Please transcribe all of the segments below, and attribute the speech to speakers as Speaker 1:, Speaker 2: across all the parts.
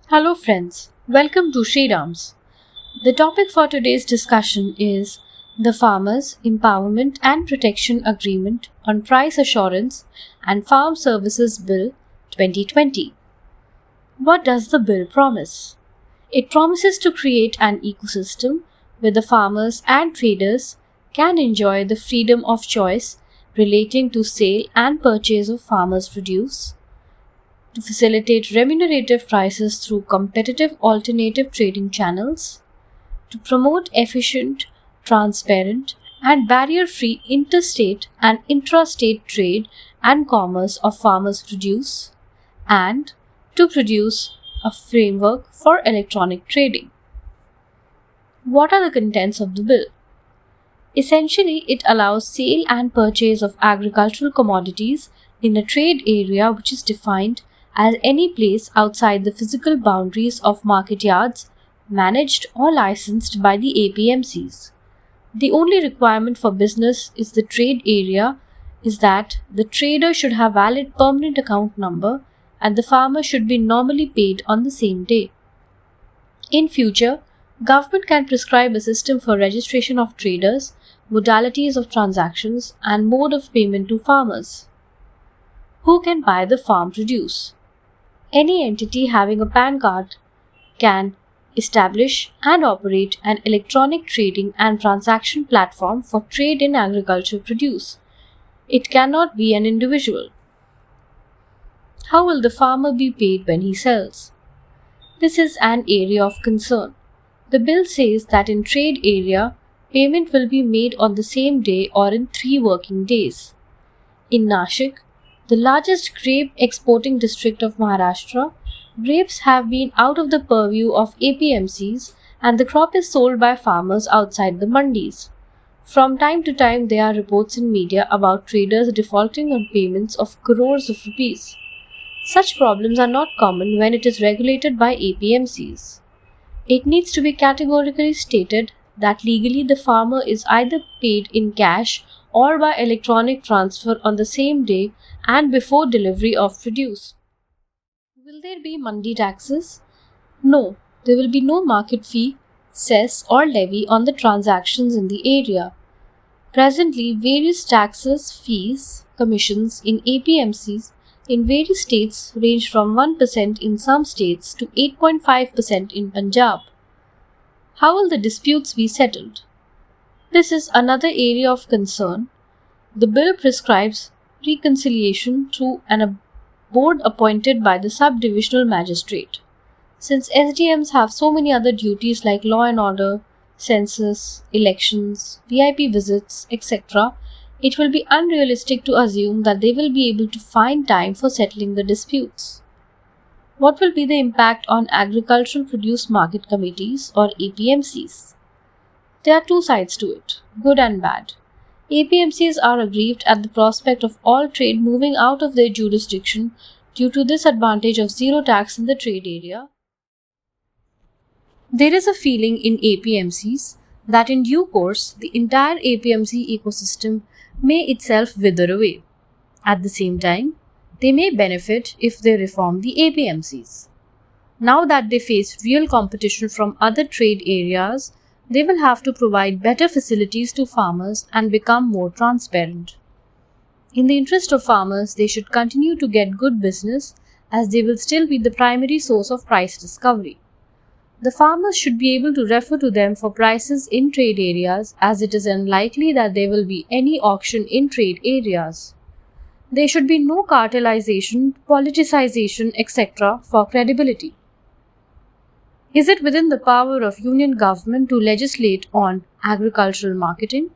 Speaker 1: Hello, friends. Welcome to Shri Rams. The topic for today's discussion is the Farmers Empowerment and Protection Agreement on Price Assurance and Farm Services Bill 2020. What does the bill promise? It promises to create an ecosystem where the farmers and traders can enjoy the freedom of choice relating to sale and purchase of farmers' produce, to facilitate remunerative prices through competitive alternative trading channels, to promote efficient, transparent, and barrier free interstate and intrastate trade and commerce of farmers' produce, and to produce a framework for electronic trading. What are the contents of the bill? Essentially, it allows sale and purchase of agricultural commodities in a trade area which is defined as any place outside the physical boundaries of market yards managed or licensed by the APMCs. The only requirement for business is the trade area is that the trader should have valid permanent account number and the farmer should be normally paid on the same day. In future, government can prescribe a system for registration of traders, modalities of transactions, and mode of payment to farmers. Who can buy the farm produce? Any entity having a PAN card can establish and operate an electronic trading and transaction platform for trade in agricultural produce. It cannot be an individual. How will the farmer be paid when he sells? This is an area of concern. The bill says that in trade area, payment will be made on the same day or in 3 working days. In Nashik, the largest grape exporting district of Maharashtra, grapes have been out of the purview of APMCs and the crop is sold by farmers outside the mandis. From time to time, there are reports in media about traders defaulting on payments of crores of rupees. Such problems are not common when it is regulated by APMCs. It needs to be categorically stated that legally the farmer is either paid in cash or by electronic transfer on the same day and before delivery of produce. Will there be mandi taxes? No, there will be no market fee, cess or levy on the transactions in the area. Presently, various taxes, fees, commissions in APMCs in various states range from 1% in some states to 8.5% in Punjab. How will the disputes be settled? This is another area of concern. The bill prescribes reconciliation through a board appointed by the sub-divisional magistrate. Since SDMs have so many other duties like law and order, census, elections, VIP visits, etc., it will be unrealistic to assume that they will be able to find time for settling the disputes. What will be the impact on agricultural produce market committees or APMCs? There are two sides to it, good and bad. APMCs are aggrieved at the prospect of all trade moving out of their jurisdiction due to this advantage of zero tax in the trade area. There is a feeling in APMCs that in due course the entire APMC ecosystem may itself wither away. At the same time, they may benefit if they reform the APMCs. Now that they face real competition from other trade areas, they will have to provide better facilities to farmers and become more transparent. In the interest of farmers, they should continue to get good business as they will still be the primary source of price discovery. The farmers should be able to refer to them for prices in trade areas as it is unlikely that there will be any auction in trade areas. There should be no cartelization, politicization, etc. for credibility. Is it within the power of union government to legislate on agricultural marketing?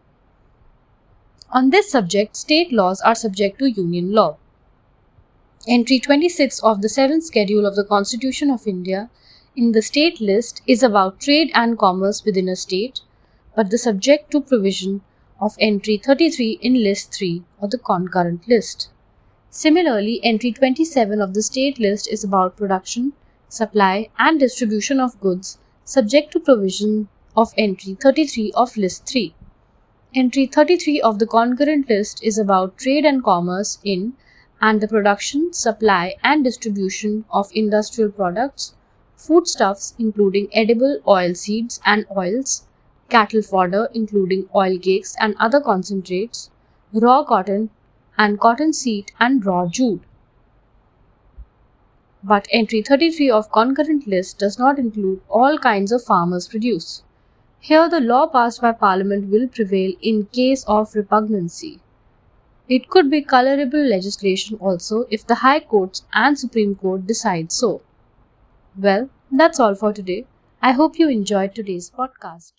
Speaker 1: On this subject, state laws are subject to union law. Entry 26 of the 7th schedule of the Constitution of India in the state list is about trade and commerce within a state, but the subject to provision of entry 33 in list 3 or the concurrent list. Similarly, entry 27 of the state list is about production, supply and distribution of goods subject to provision of entry 33 of list 3. Entry 33 of the concurrent list is about trade and commerce in and the production, supply and distribution of industrial products, foodstuffs including edible oil seeds and oils, cattle fodder including oil cakes and other concentrates, raw cotton and cottonseed and raw jute. But entry 33 of concurrent list does not include all kinds of farmers' produce. Here the law passed by Parliament will prevail in case of repugnancy. It could be colorable legislation also if the High Courts and Supreme Court decide so. Well, that's all for today. I hope you enjoyed today's podcast.